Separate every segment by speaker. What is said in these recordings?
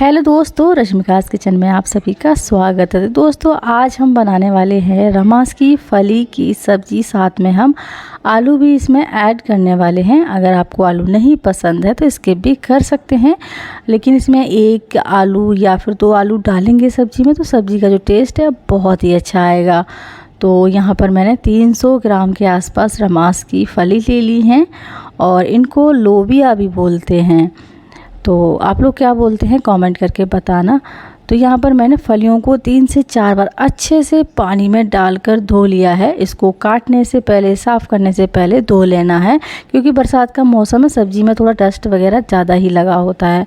Speaker 1: Hello दोस्तों, रश्मिकाज़ kitchen में आप सभी का स्वागत है। दोस्तों, आज हम बनाने वाले हैं रमास की फली की सब्ज़ी। साथ में हम आलू भी इसमें ऐड करने वाले हैं। अगर आपको आलू नहीं पसंद है तो स्किप भी कर सकते हैं, लेकिन इसमें एक आलू या फिर 2 आलू डालेंगे सब्ज़ी में तो सब्ज़ी का जो टेस्ट है बहुत ही अच्छा आएगा। तो यहाँ पर मैंने 300 ग्राम के आसपास रमास की फली ले ली हैं और इनको लोबिया भी बोलते हैं। तो आप लोग क्या बोलते हैं कमेंट करके बताना। तो यहाँ पर मैंने फलियों को 3 से 4 बार अच्छे से पानी में डालकर धो लिया है। इसको काटने से पहले, साफ़ करने से पहले धो लेना है, क्योंकि बरसात का मौसम है, सब्ज़ी में थोड़ा डस्ट वगैरह ज़्यादा ही लगा होता है।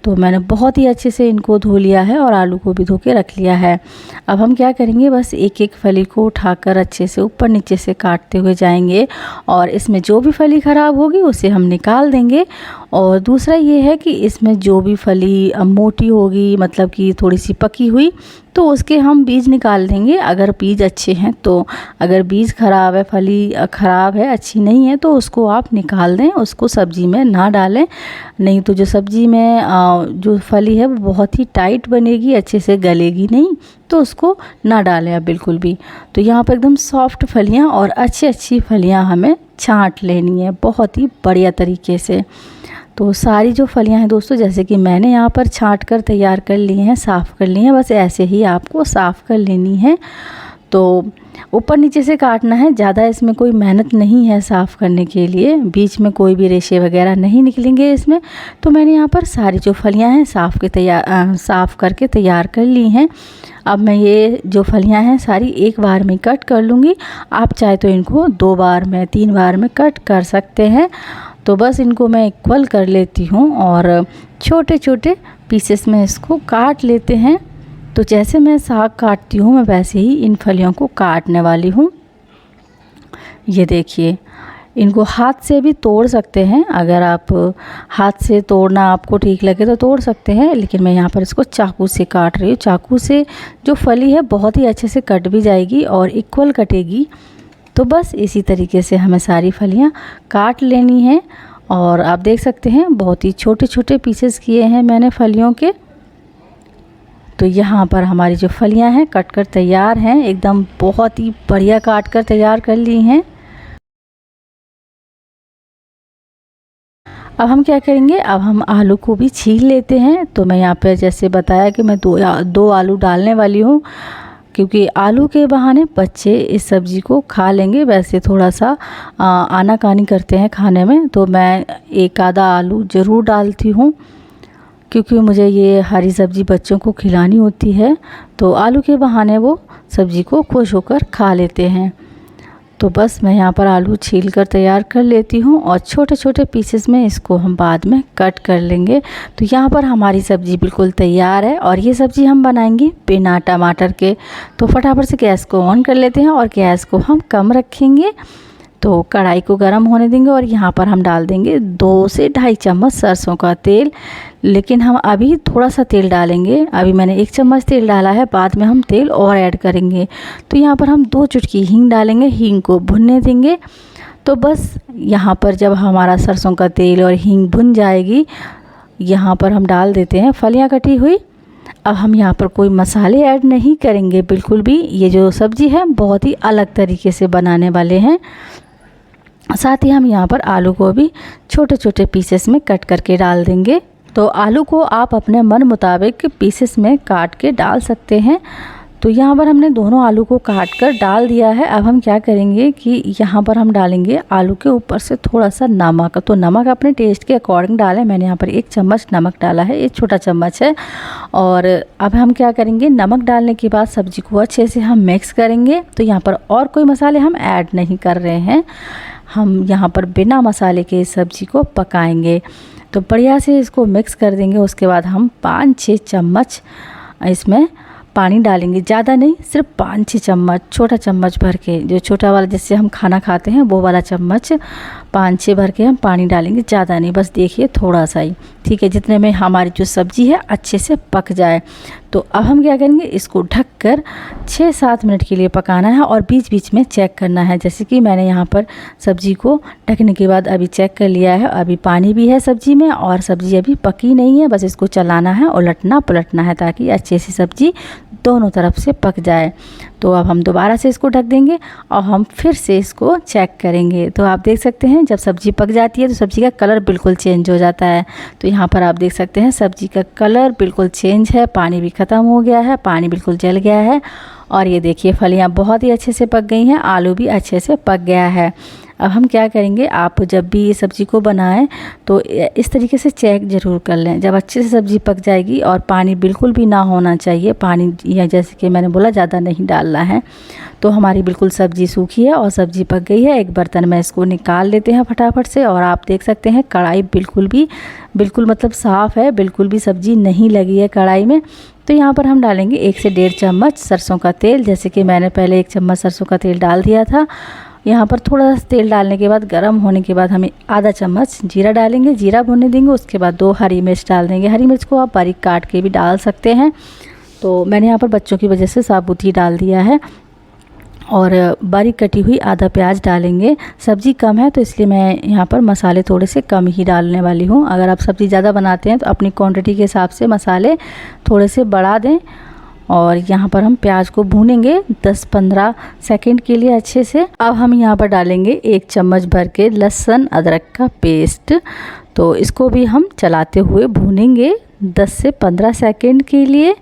Speaker 1: तो मैंने बहुत ही अच्छे से इनको धो लिया है और आलू को भी धो के रख लिया है। अब हम क्या करेंगे, बस एक एक फली को उठाकर अच्छे से ऊपर नीचे से काटते हुए जाएंगे और इसमें जो भी फली ख़राब होगी उसे हम निकाल देंगे। और दूसरा ये है कि इसमें जो भी फली मोटी होगी, मतलब कि थोड़ी सी पकी हुई, तो उसके हम बीज निकाल देंगे अगर बीज अच्छे हैं तो। अगर बीज ख़राब है, फली ख़राब है, अच्छी नहीं है, तो उसको आप निकाल दें, उसको सब्ज़ी में ना डालें। नहीं तो जो सब्ज़ी में जो फली है वो बहुत ही टाइट बनेगी, अच्छे से गलेगी नहीं, तो उसको ना डालें आप बिल्कुल भी। तो यहाँ पर एकदम सॉफ्ट फलियाँ और अच्छी फलियाँ हमें छांट लेनी है बहुत ही बढ़िया तरीके से। तो सारी जो फलियां हैं दोस्तों, जैसे कि मैंने यहाँ पर छांट कर तैयार कर ली हैं, साफ़ कर ली हैं, बस ऐसे ही आपको साफ़ कर लेनी है। तो ऊपर नीचे से काटना है, ज़्यादा इसमें कोई मेहनत नहीं है साफ़ करने के लिए, बीच में कोई भी रेशे वगैरह नहीं निकलेंगे इसमें। तो मैंने यहाँ पर सारी जो फलियां हैं साफ़ करके तैयार कर ली हैं। अब मैं ये जो फलियां हैं सारी एक बार में कट कर लूँगी। आप चाहे तो इनको 2 बार में, 3 बार में कट कर सकते हैं। तो बस इनको मैं इक्वल कर लेती हूँ और छोटे छोटे पीसेस में इसको काट लेते हैं। तो जैसे मैं साग काटती हूँ मैं वैसे ही इन फलियों को काटने वाली हूँ। ये देखिए, इनको हाथ से भी तोड़ सकते हैं, अगर आप हाथ से तोड़ना आपको ठीक लगे तो तोड़ सकते हैं, लेकिन मैं यहाँ पर इसको चाकू से काट रही हूँ। चाकू से जो फली है बहुत ही अच्छे से कट भी जाएगी और इक्वल कटेगी। तो बस इसी तरीके से हमें सारी फलियां काट लेनी है। और आप देख सकते हैं बहुत ही छोटे छोटे पीसेस किए हैं मैंने फलियों के। तो यहाँ पर हमारी जो फलियां हैं कट कर तैयार हैं, एकदम बहुत ही बढ़िया काट कर तैयार कर ली हैं। अब हम क्या करेंगे, अब हम आलू को भी छील लेते हैं। तो मैं यहाँ पर जैसे बताया कि मैं दो आलू डालने वाली हूँ, क्योंकि आलू के बहाने बच्चे इस सब्ज़ी को खा लेंगे। वैसे थोड़ा सा आनाकानी करते हैं खाने में, तो मैं एक आधा आलू ज़रूर डालती हूँ, क्योंकि मुझे ये हरी सब्ज़ी बच्चों को खिलानी होती है। तो आलू के बहाने वो सब्ज़ी को खुश होकर खा लेते हैं। तो बस मैं यहाँ पर आलू छील कर तैयार कर लेती हूँ और छोटे छोटे पीसेस में इसको हम बाद में कट कर लेंगे। तो यहाँ पर हमारी सब्ज़ी बिल्कुल तैयार है और ये सब्ज़ी हम बनाएंगे बिना टमाटर के। तो फटाफट से गैस को ऑन कर लेते हैं और गैस को हम कम रखेंगे। तो कढ़ाई को गर्म होने देंगे और यहाँ पर हम डाल देंगे 2 से 2.5 चम्मच सरसों का तेल। लेकिन हम अभी थोड़ा सा तेल डालेंगे, अभी मैंने 1 चम्मच तेल डाला है, बाद में हम तेल और ऐड करेंगे। तो यहाँ पर हम 2 चुटकी हींग डालेंगे, हींग को भुनने देंगे। तो बस यहाँ पर जब हमारा सरसों का तेल और हींग भुन जाएगी, यहाँ पर हम डाल देते हैं फलियाँ कटी हुई। अब हम यहाँ पर कोई मसाले ऐड नहीं करेंगे बिल्कुल भी, ये जो सब्ज़ी है बहुत ही अलग तरीके से बनाने वाले हैं। साथ ही हम यहाँ पर आलू को भी छोटे छोटे पीसेस में कट करके डाल देंगे। तो आलू को आप अपने मन मुताबिक पीसेस में काट के डाल सकते हैं। तो यहाँ पर हमने दोनों आलू को काट कर डाल दिया है। अब हम क्या करेंगे कि यहाँ पर हम डालेंगे आलू के ऊपर से थोड़ा सा नमक। तो नमक अपने टेस्ट के अकॉर्डिंग डालें, मैंने यहाँ पर 1 चम्मच नमक डाला है, 1 छोटा चम्मच है। और अब हम क्या करेंगे, नमक डालने के बाद सब्ज़ी को अच्छे से हम मिक्स करेंगे। तो यहाँ पर और कोई मसाले हम ऐड नहीं कर रहे हैं, हम यहाँ पर बिना मसाले के इस सब्ज़ी को पकाएंगे। तो बढ़िया से इसको मिक्स कर देंगे। उसके बाद हम 5-6 चम्मच इसमें पानी डालेंगे, ज़्यादा नहीं, सिर्फ 5-6 चम्मच, छोटा चम्मच भर के, जो छोटा वाला जिससे हम खाना खाते हैं वो वाला चम्मच 5-6 भर के हम पानी डालेंगे, ज़्यादा नहीं, बस देखिए थोड़ा सा ही, ठीक है, जितने में हमारी जो सब्ज़ी है अच्छे से पक जाए। तो अब हम क्या करेंगे, इसको ढककर 6-7 मिनट के लिए पकाना है और बीच बीच में चेक करना है। जैसे कि मैंने यहाँ पर सब्ज़ी को ढकने के बाद अभी चेक कर लिया है, अभी पानी भी है सब्ज़ी में और सब्ज़ी अभी पकी नहीं है, बस इसको चलाना है, उलटना पलटना है ताकि अच्छे से सब्ज़ी दोनों तरफ से पक जाए। तो अब हम दोबारा से इसको ढक देंगे और हम फिर से इसको चेक करेंगे। तो आप देख सकते हैं जब सब्ज़ी पक जाती है तो सब्ज़ी का कलर बिल्कुल चेंज हो जाता है। तो यहाँ पर आप देख सकते हैं सब्ज़ी का कलर बिल्कुल चेंज है, पानी भी ख़त्म हो गया है, पानी बिल्कुल जल गया है और ये देखिए फलियाँ बहुत ही अच्छे से पक गई हैं, आलू भी अच्छे से पक गया है। अब हम क्या करेंगे, आप जब भी ये सब्ज़ी को बनाएं तो इस तरीके से चेक ज़रूर कर लें। जब अच्छे से सब्ज़ी पक जाएगी और पानी बिल्कुल भी ना होना चाहिए, पानी या जैसे कि मैंने बोला ज़्यादा नहीं डालना है, तो हमारी बिल्कुल सब्ज़ी सूखी है और सब्ज़ी पक गई है। एक बर्तन में इसको निकाल लेते हैं फटाफट से और आप देख सकते हैं कढ़ाई बिल्कुल मतलब साफ़ है, बिल्कुल भी सब्ज़ी नहीं लगी है कढ़ाई में। तो यहाँ पर हम डालेंगे 1 से 1.5 चम्मच सरसों का तेल, जैसे कि मैंने पहले 1 चम्मच सरसों का तेल डाल दिया था। यहाँ पर थोड़ा सा तेल डालने के बाद गर्म होने के बाद हमें आधा चम्मच जीरा डालेंगे, जीरा भुनने देंगे, उसके बाद 2 हरी मिर्च डाल देंगे। हरी मिर्च को आप बारीक काट के भी डाल सकते हैं, तो मैंने यहाँ पर बच्चों की वजह से साबुत ही डाल दिया है। और बारीक कटी हुई आधा प्याज डालेंगे। सब्ज़ी कम है तो इसलिए मैं यहाँ पर मसाले थोड़े से कम ही डालने वाली हूँ। अगर आप सब्ज़ी ज़्यादा बनाते हैं तो अपनी क्वांटिटी के हिसाब से मसाले थोड़े से बढ़ा दें। और यहाँ पर हम प्याज को भूनेंगे 10-15 सेकंड के लिए अच्छे से। अब हम यहाँ पर डालेंगे 1 चम्मच भर के लहसुन अदरक का पेस्ट, तो इसको भी हम चलाते हुए भूनेंगे 10 से 15 सेकंड के लिए।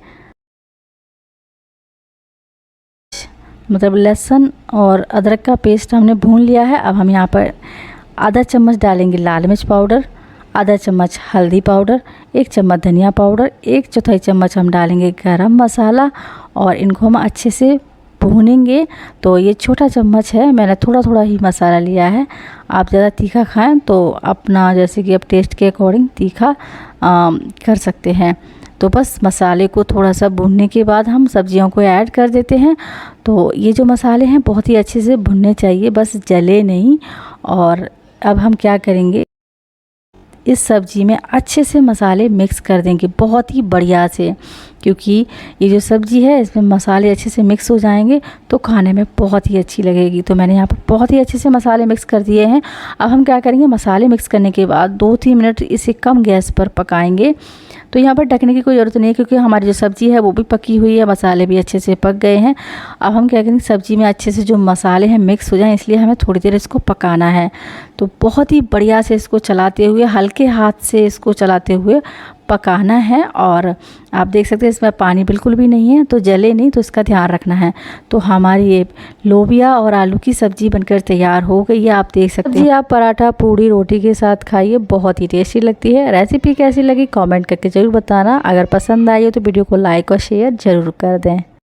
Speaker 1: मतलब लहसुन और अदरक का पेस्ट हमने भून लिया है। अब हम यहाँ पर आधा चम्मच डालेंगे लाल मिर्च पाउडर, आधा चम्मच हल्दी पाउडर, 1 चम्मच धनिया पाउडर, 1/4 चम्मच हम डालेंगे गरम मसाला और इनको हम अच्छे से भूनेंगे। तो ये छोटा चम्मच है, मैंने थोड़ा थोड़ा ही मसाला लिया है। आप ज़्यादा तीखा खाएं तो अपना जैसे कि आप टेस्ट के अकॉर्डिंग तीखा कर सकते हैं। तो बस मसाले को थोड़ा सा भूनने के बाद हम सब्जियों को ऐड कर देते हैं। तो ये जो मसाले हैं बहुत ही अच्छे से भुनने चाहिए, बस जले नहीं। और अब हम क्या करेंगे, इस सब्ज़ी में अच्छे से मसाले मिक्स कर देंगे बहुत ही बढ़िया से, क्योंकि ये जो सब्ज़ी है इसमें मसाले अच्छे से मिक्स हो जाएंगे तो खाने में बहुत ही अच्छी लगेगी। तो मैंने यहाँ पर बहुत ही अच्छे से मसाले मिक्स कर दिए हैं। अब हम क्या करेंगे, मसाले मिक्स करने के बाद 2-3 मिनट इसे कम गैस पर पकाएंगे। तो यहाँ पर ढकने की कोई ज़रूरत नहीं है क्योंकि हमारी जो सब्ज़ी है वो भी पकी हुई है, मसाले भी अच्छे से पक गए हैं। अब हम क्या करेंगे, सब्ज़ी में अच्छे से जो मसाले हैं मिक्स हो जाएं, इसलिए हमें थोड़ी देर इसको पकाना है। तो बहुत ही बढ़िया से इसको चलाते हुए, हल्के हाथ से इसको चलाते हुए पकाना है। और आप देख सकते हैं इसमें पानी बिल्कुल भी नहीं है, तो जले नहीं, तो इसका ध्यान रखना है। तो हमारी ये लोबिया और आलू की सब्ज़ी बनकर तैयार हो गई है। आप देख सकते हैं, आप पराठा पूड़ी रोटी के साथ खाइए, बहुत ही टेस्टी लगती है। रेसिपी कैसी लगी कमेंट करके ज़रूर बताना। अगर पसंद आई हो तो वीडियो को लाइक और शेयर ज़रूर कर दें।